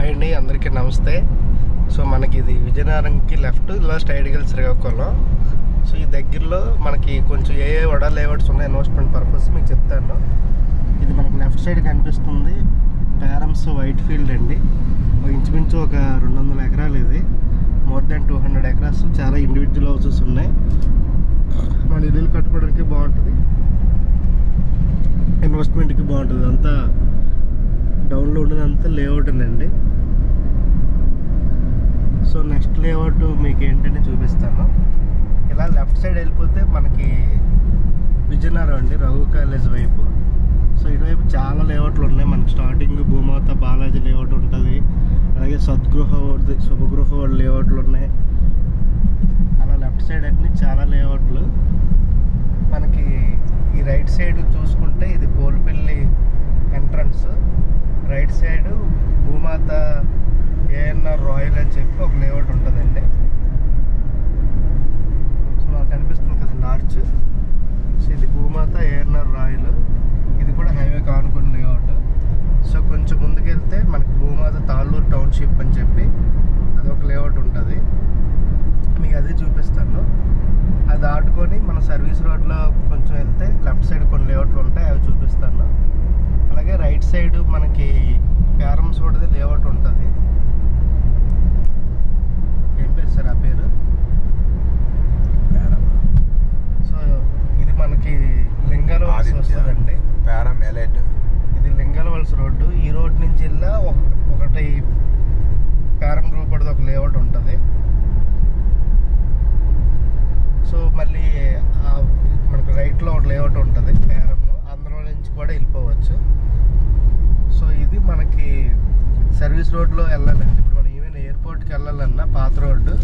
Hi అండి, అందరికీ నమస్తే. సో మనకి ఇది విజయనగరంకి లెఫ్ట్, ఇలా స్ట్రైట్గా వెళ్ళి శ్రీకాకుళం. సో ఈ దగ్గరలో మనకి కొంచెం ఏ వడా లేఅవుట్స్ ఉన్నాయి ఇన్వెస్ట్మెంట్ పర్పస్ మీకు చెప్తాను. ఇది మనకి లెఫ్ట్ సైడ్ కనిపిస్తుంది ప్యారమ్స్ వైట్ ఫీల్డ్ అండి. ఇంచుమించు ఒక 200 ఎకరాలు. ఇది మోర్ దాన్ 200 ఎకరాస్. చాలా ఇండివిజువల్ హౌసెస్ ఉన్నాయి. మన ఇల్లు కట్టుకోవడానికి బాగుంటుంది, ఇన్వెస్ట్మెంట్కి బాగుంటుంది. అంతా డౌన్లో ఉండేదంతా లేఅవుట్ అండి. సో నెక్స్ట్ లేఅవుట్ మీకు ఏంటంటే చూపిస్తాను. ఇలా లెఫ్ట్ సైడ్ వెళ్ళిపోతే మనకి విజయనగరం అండి, రఘు కాలేజ్ వైపు. సో ఇటువైపు చాలా లేఅవుట్లు ఉన్నాయి. మనకి స్టార్టింగ్ భూమాత బాలాజీ లేఅవుట్ ఉంటుంది, అలాగే సద్గృహ శుభగృహ లేఅవుట్లు ఉన్నాయి. అలా లెఫ్ట్ సైడ్ అన్ని చాలా లేఅవుట్లు. మనకి ఈ రైట్ సైడ్ చూసుకుంటే ఇది పోల్పల్లి ఎంట్రన్స్. రైట్ సైడ్ భూమాత ఏఎన్ఆర్ రాయల్ అని చెప్పి ఒక లేఅవుట్ ఉంటుందండి. సో నాకు కనిపిస్తుంది కదండి ఆర్చ్. సో ఇది భూమాత ఏఎన్ఆర్ రాయల్. ఇది కూడా హైవే కానుకున్న లేఅవుట్. సో కొంచెం ముందుకెళ్తే మనకి భూమాత తాళ్ళూరు టౌన్షిప్ అని చెప్పి అదొక లేఅవుట్ ఉంటుంది. మీకు అది చూపిస్తాను. అది దాటుకొని మన సర్వీస్ రోడ్లో కొంచెం వెళ్తే లెఫ్ట్ సైడ్ కొన్ని లేఅవుట్లు ఉంటాయి, అవి చూపిస్తాను. అలాగే రైట్ సైడ్ మనకి ప్యారమ్స్ కూడా లేఅవుట్ ఉంటుంది. ఏం పేరు సార్ ఆ పేరు? సో ఇది మనకి లింగాల వలస వస్తుందండి. ప్యారమ్ ఎలైట్. ఇది లింగాల వలస రోడ్డు. ఈ రోడ్ నుంచి వెళ్ళా ఒకటి ప్యారమ్ గ్రూప్ అనేది ఒక లేఅవుట్ ఉంటుంది. సో మళ్ళీ మనకు రైట్లో ఒక లేఅవుట్ ఉంటుంది ప్యారమ్, అందులో నుంచి కూడా వెళ్ళిపోవచ్చు. సో ఇది మనకి సర్వీస్ రోడ్లో వెళ్ళాలండి. ఇప్పుడు మనం ఈవెన్ ఎయిర్పోర్ట్కి వెళ్ళాలన్నా పాత రోడ్డు.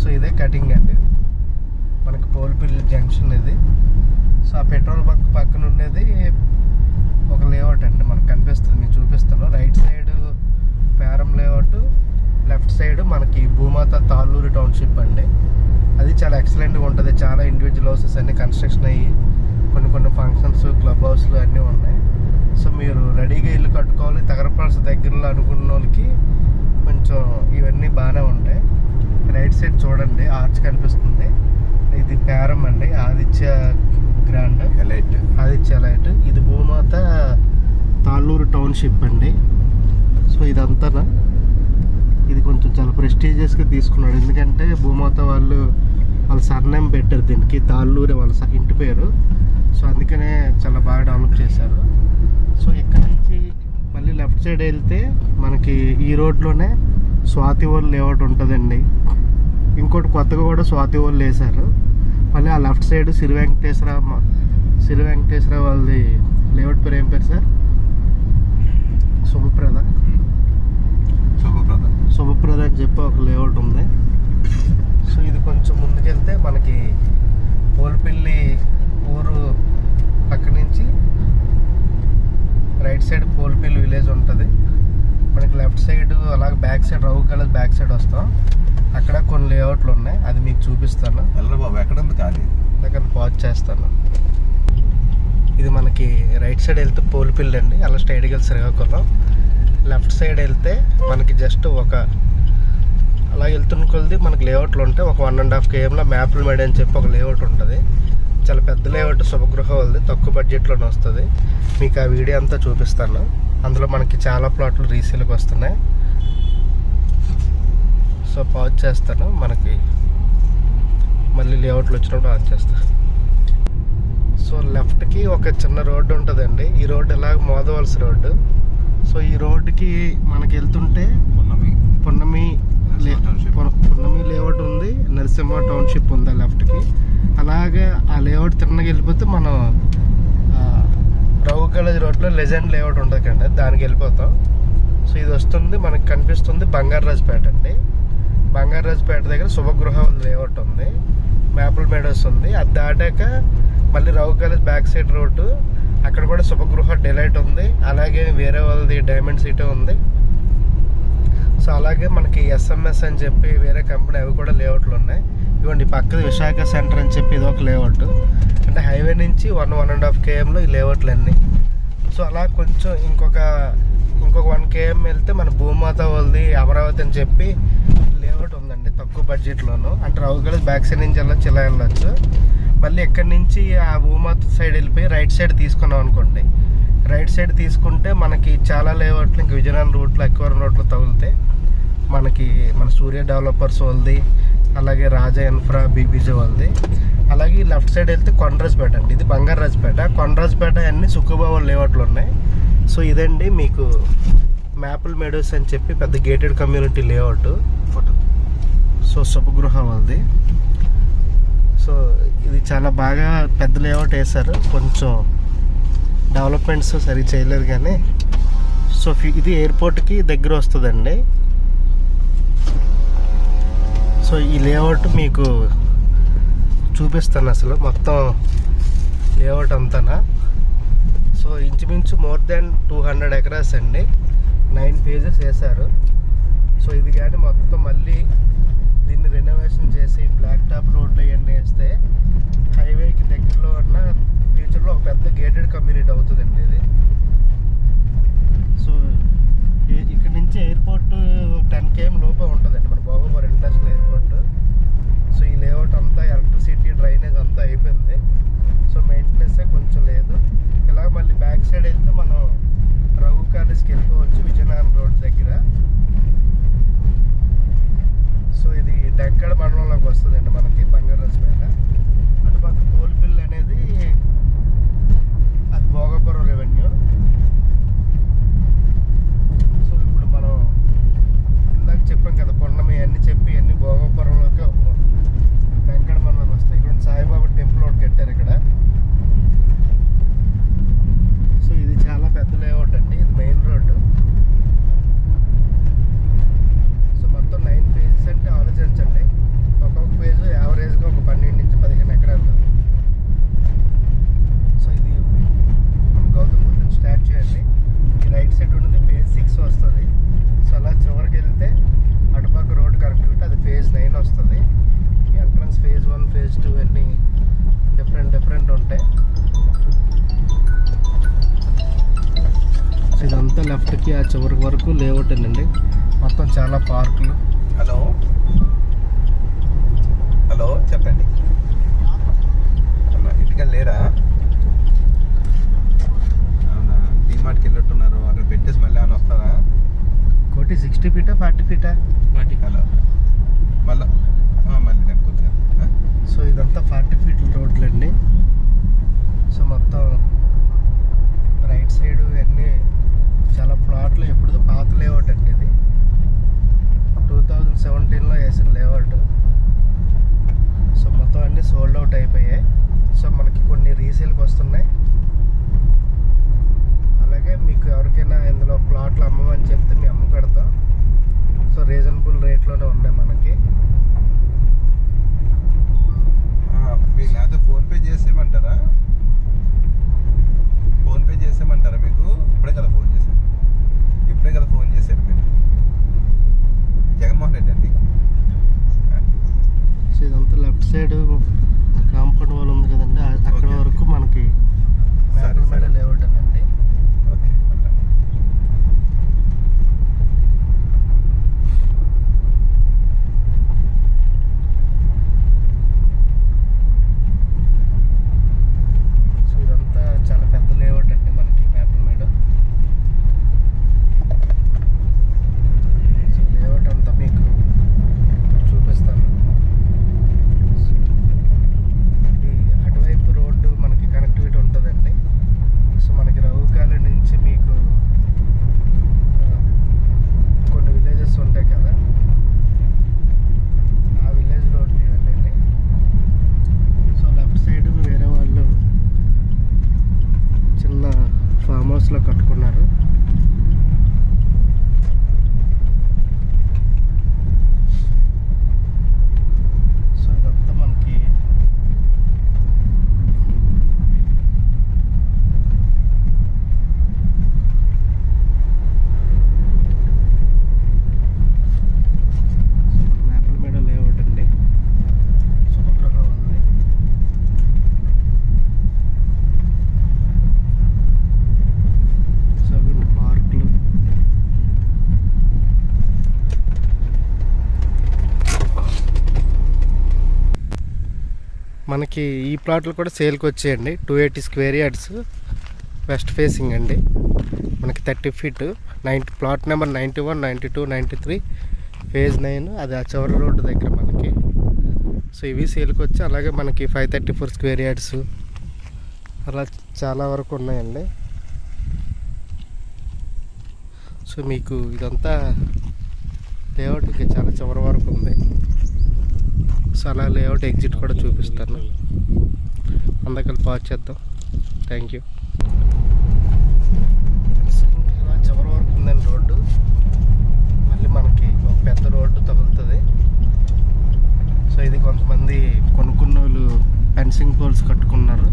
సో ఇదే కటింగ్ అండి, మనకి పోల్పల్లి జంక్షన్ ఇది. సో ఆ పెట్రోల్ బంక్ పక్కన ఉండేది ఒక లేఅవుట్ అండి, మనకు కనిపిస్తుంది, మీకు చూపిస్తాను. Right side ప్యారమ్ layout, left side మనకి భూమాత తాళ్ళూరు టౌన్షిప్ అండి. అది చాలా ఎక్సలెంట్గా ఉంటుంది. చాలా ఇండివిజువల్ హౌసెస్ అన్నీ కన్స్ట్రక్షన్ అయ్యి కొన్ని ఫంక్షన్స్, క్లబ్ హౌస్లు అన్నీ ఉన్నాయి. సో మీరు రెడీగా ఇల్లు కట్టుకోవాలి, తగరపాల్సి దగ్గరలో అనుకున్న వాళ్ళకి కొంచెం ఇవన్నీ బాగానే ఉంటాయి. రైట్ సైడ్ చూడండి ఆర్చ్ కనిపిస్తుంది. ఇది ప్యారమ్ అండి, Aditya grand elite. Aditya elite. ఇది భూమాత తాళ్ళూరు టౌన్షిప్ అండి. సో ఇదంతా ఇది కొంచెం చాలా ప్రెస్టీజియస్గా తీసుకున్నాడు, ఎందుకంటే భూమాత వాళ్ళ సర్నేమ్ పెట్టారు దీనికి, తాళ్ళూరే వాళ్ళ ఇంటి పేరు. సో అందుకనే చాలా బాగా డెవలప్ చేశారు. సో ఇక్కడ నుంచి మళ్ళీ లెఫ్ట్ సైడ్ వెళ్తే మనకి ఈ రోడ్లోనే స్వాతి వాళ్ళు లేఅవుట్ ఉంటుందండి. ఇంకోటి కొత్తగా కూడా స్వాతి వాళ్ళు వేశారు. మళ్ళీ ఆ లెఫ్ట్ సైడ్ సిరి వెంకటేశ్వర వాళ్ళది లేఅవుట్ పేరు ఏం పేరు సార్? శుభప్రద అని చెప్పి ఒక లేఅవుట్ ఉంది. సో ఇది కొంచెం ముందుకెళ్తే మనకి పోల్పల్లి ఊరు పక్క నుంచి రైట్ సైడ్ పోల్పల్లి విలేజ్ ఉంటుంది. మనకి లెఫ్ట్ సైడ్ అలాగే back side Raghu college back side వస్తాం. అక్కడ కొన్ని లేఅవుట్లు ఉన్నాయి, అది మీకు చూపిస్తాను. బాబు ఎక్కడ ఖాళీ దగ్గర పాజ్ చేస్తాను. ఇది మనకి రైట్ సైడ్ వెళ్తే పోల్పల్లి అండి, అలా స్ట్రైట్గా వెళ్ళి శ్రీకాకుళం. లెఫ్ట్ సైడ్ వెళ్తే మనకి జస్ట్ అలా వెళ్తున్న కొద్ది మనకి లేఅవుట్లు ఉంటాయి. ఒక 1.5 km మ్యాప్ల మేడ అని చెప్పి ఒక లేఅవుట్ ఉంటుంది. చాలా పెద్ద లేఅవుట్, శుభగృహ వాళ్ళది, తక్కువ బడ్జెట్లోనే వస్తుంది. మీకు ఆ వీడియో అంతా చూపిస్తాను. అందులో మనకి చాలా ప్లాట్లు రీసేల్కి వస్తున్నాయి. సో పాజ్ చేస్తాను, మనకి మళ్ళీ లేఅవుట్లు వచ్చినప్పుడు ఆన్ చేస్తాను. సో లెఫ్ట్కి ఒక చిన్న రోడ్డు ఉంటుందండి. ఈ రోడ్డు ఎలాగ మోదవలస రోడ్డు. సో ఈ రోడ్డుకి మనకి వెళ్తుంటే పున్నమి లేఅవుట్ ఉంది, నరసింహ టౌన్షిప్ ఉంది లెఫ్ట్కి. అలాగే ఆ లేఅవుట్ తిన్నగా వెళ్ళిపోతే మనం రఘు కాలేజ్ రోడ్లో లెజెండ్ లేఅవుట్ ఉంటుంది కండి, దానికి వెళ్ళిపోతాం. సో ఇది వస్తుంది మనకి కనిపిస్తుంది బంగారాజుపేట అండి. బంగారాజుపేట దగ్గర శుభగృహ లేఅవుట్ ఉంది, మ్యాపుల్ మేడోస్ ఉంది. అది దాటాక మళ్ళీ Raghu college back side road, అక్కడ కూడా శుభగృహ డిలైట్ ఉంది. అలాగే వేరే వాళ్ళది డైమండ్ సిటీ ఉంది. సో అలాగే మనకి ఎస్ఎంఎస్ అని చెప్పి వేరే కంపెనీ, అవి కూడా లేఅవుట్లు ఉన్నాయి. ఇవ్వండి పక్కన విశాఖ సెంటర్ అని చెప్పి ఇది ఒక లేఅవుట్. అంటే హైవే నుంచి 1.5 km ఈ లేఅవుట్లు అన్నీ. సో అలా కొంచెం ఇంకొక ఇంకొక 1 km వెళ్తే మన భూమాత వాళ్ళది అమరావతి అని చెప్పి లేఅవుట్ ఉందండి, తక్కువ బడ్జెట్లోను. అంటే రౌగల బ్యాక్ సైడ్ నుంచి వెళ్ళొచ్చు, ఇలా వెళ్ళొచ్చు. మళ్ళీ ఎక్కడి నుంచి ఆ భూమాత సైడ్ వెళ్ళిపోయి రైట్ సైడ్ తీసుకున్నాం అనుకోండి, రైట్ సైడ్ తీసుకుంటే మనకి చాలా లేఅవుట్లు ఇంక విజయనగరం రూట్లో, ఎక్వరం రూట్లో తగులుతాయి. మనకి మన సూర్య డెవలపర్స్ వాళ్ళది, అలాగే రాజా ఇన్ఫ్రా, బీబీజీ వాళ్ళది. అలాగే లెఫ్ట్ సైడ్ వెళ్తే కొండరాజుపేట అండి, ఇది బంగారాజుపేట. కొండరాజుపేట అన్ని సుఖబాబు లేఅవుట్లు ఉన్నాయి. సో ఇదండి మీకు మ్యాపుల్ మెడోస్ అని చెప్పి పెద్ద gated community layout. So Shubhagruha వాళ్ళది. సో ఇది చాలా బాగా పెద్ద లేఅవుట్ వేశారు, కొంచెం డెవలప్మెంట్స్ సరిగ్గా చేయలేదు కానీ. సో ఇది ఎయిర్పోర్ట్కి దగ్గర వస్తుందండి. సో ఈ లేఅవుట్ మీకు చూపిస్తాను అసలు మొత్తం లేఅవుట్ అంతానా. సో ఇంచుమించు మోర్ దాన్ 200 acres అండి, 9 phases వేశారు. సో ఇది కానీ మొత్తం మళ్ళీ దీన్ని రెనోవేషన్ చేసి బ్లాక్ టాప్ రోడ్లు ఇవన్నీ వేస్తే హైవేకి దగ్గరలో ఉన్న ఫ్యూచర్లో ఒక పెద్ద గేటెడ్ కమ్యూనిటీ అవుతుందండి ఇది. సో ఇక్కడ నుంచి ఎయిర్పోర్ట్ 10 km లోపే ఉంటుందండి, మన భోగపురం ఇంటర్నేషనల్ ఎయిర్పోర్ట్. సో ఈ లేఅవుట్ అంతా ఎలక్ట్రిసిటీ, డ్రైనేజ్ అంతా అయిపోయింది. సో మెయింటెనెన్సే కొంచెం లేదు. ఇలా మళ్ళీ బ్యాక్ సైడ్ వెళ్తే మనం రఘు కాలేజ్కి వెళ్ళిపోవచ్చు, విజయనగరం రోడ్ దగ్గర. సో ఇది డెక్కడ మండలంలోకి వస్తుందండి మనకి, బంగారాజుపేట. అటుపక్క పోల్పిల్లి అనేది అది భోగపురం రెవెన్యూ. సో ఇప్పుడు మనం ఇందాక చెప్పాం కదా, పొన్నమి అన్నీ చెప్పి అన్ని భోగపురంలోకి వెంకట మండలంలోకి వస్తాయి. ఇక్కడ సాయిబాబా టెంపుల్ ఒకటి కట్టారు ఇక్కడ. సో ఇది చాలా పెద్ద లేఅవుట్ అండి, ఇది మెయిన్ రోడ్డు. సో మొత్తం 9 phases అంటే ఆలోచించండి, ఒక్కొక్క ఫేజ్ యావరేజ్గా ఒక 12 నుంచి 15 ఎకరాలు. సో ఇది మనం గౌతమ్ బుద్ధుని స్టాచ్యూ అండి. ఈ రైట్ సైడ్ ఉన్నది phase 6 వస్తుంది. సో అలా చివరికి వెళ్తే అటుపక్క రోడ్ కనెక్టివిటీ అది phase 9 వస్తుంది. ఎంట్రన్స్ phase 1, phase 2 అన్నీ డిఫరెంట్ ఉంటాయి. సో ఇదంతా లెఫ్ట్కి ఆ చివరి వరకు లేఅవుట్ అండి, మొత్తం చాలా పార్కులు. హలో హలో చెప్పండి, ఇంటికి లేరా? అవునా, డీమార్ట్కి వెళ్ళట్టున్నారు, అక్కడ పెట్టేసి మళ్ళీ ఏమైనా వస్తారా? కోటి 60 feet 40 feet? హలో మళ్ళీ మళ్ళీ నేను కొద్దిగా. సో ఇదంతా 40 feet రోడ్లు అండి. సో మొత్తం రైట్ సైడ్ అన్నీ చాలా ప్లాట్లు, ఎప్పుడు పాత లేఅవుట్ అండి ఇది, 2017లో వేసిన లేఅవుట్. సో మొత్తం అన్నీ సోల్డ్ అవుట్ అయిపోయాయి. సో మనకి కొన్ని రీసేల్కి వస్తున్నాయి. అలాగే మీకు ఎవరికైనా ఇందులో ప్లాట్లు అమ్మమని చెప్తే మేము అమ్మ పెడతాం. సో రీజనబుల్ రేట్లోనే ఉన్నాయి మనకి. మీకు లేకపోతే ఫోన్పే చేసేయమంటారా? ఫోన్పే చేసేయమంటారా మీకు? ఇప్పుడే కదా ఫోన్ చేశారు మీరు. మనకి ఈ ప్లాట్లు కూడా సేల్కి వచ్చాయండి. 280 స్క్వేర్ యార్డ్స్ వెస్ట్ ఫేసింగ్ అండి. మనకి 30 ఫీట్ ప్లాట్ నెంబర్ 91, 92, 93 ఫేజ్ 9 అది ఆ చివరి రోడ్డు దగ్గర మనకి. సో ఇవి సేల్కి వచ్చి అలాగే మనకి 534 స్క్వేర్ యార్డ్స్ అలా చాలా వరకు ఉన్నాయండి. సో మీకు ఇదంతా లేఅవుట్ ఇంకా చాలా చివరి వరకు ఉంది. సో అలా లేఅవుట్ ఎగ్జిట్ కూడా చూపిస్తాను. అందరికీ పాజ్ చేద్దాం. Thank you. ఇలా చివరి వరకు ఉందండి రోడ్డు. మళ్ళీ మనకి ఒక పెద్ద రోడ్డు తగులుతుంది. సో ఇది కొంతమంది కొనుక్కున్న వాళ్ళు ఫెన్సింగ్ పోల్స్ కట్టుకున్నారు.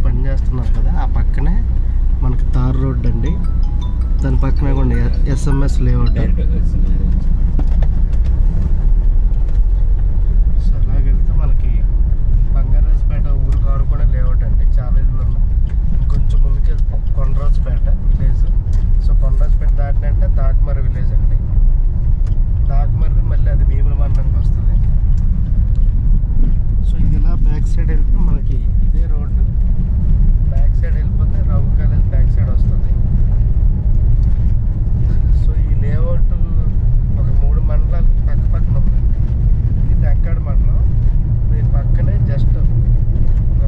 పనిచేస్తున్నారు కదా, ఆ పక్కనే మనకి తార్ రోడ్ అండి. దాని పక్కనే కూడా ఎస్ఎంఎస్ లేఅవుట్. సో అలాగెళ్తే మనకి బంగారాజుపేట ఊరు కారు కూడా లేఅవుట్ అండి. చాలా ఇల్లు ఉన్నాయి. కొంచెం ముందుకెళ్తే కొండరాజుపేట విలేజ్. సో కొండరాజుపేట దాటినంటే దాకమర్రి విలేజ్ అండి. దాకమర్రి మళ్ళీ అది భీముల మండలంకి వస్తుంది. సో ఇది ఇలా బ్యాక్ సైడ్ వెళ్తే మనకి ఇదే రోడ్డు. బ్యాక్ సైడ్ వెళ్ళిపోతే రావు కాలేజ్ బ్యాక్ సైడ్ వస్తుంది. సో ఈ లేఅవుట్ ఒక 3 మండలాలు పక్క పక్కన ఉందండి. ఇది టెంకాడు మండలం. దీని పక్కనే జస్ట్ ఒక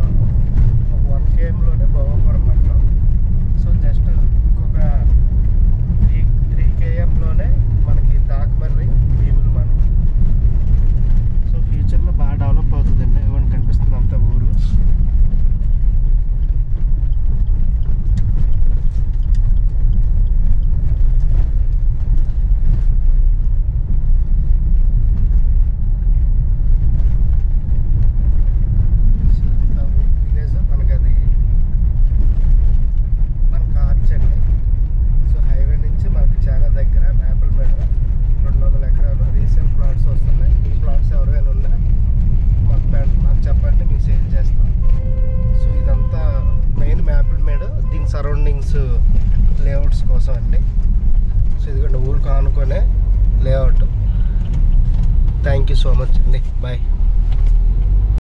1 kmలోనే భోగాపురం మండలం. సో జస్ట్ ఇంకొక 3 kmలోనే మనకి దాకమర్రి భీముల మండలం. సో ఫ్యూచర్లో బాగా డెవలప్ అవుతుందండి. ఏమని కనిపిస్తుంది అంత ఊరు. సరౌండింగ్స్ లేఅవుట్స్ కోసం అండి. సో ఇదిగోండి ఊరికి ఆనుకునే layout. Thank you so much అండి. బాయ్.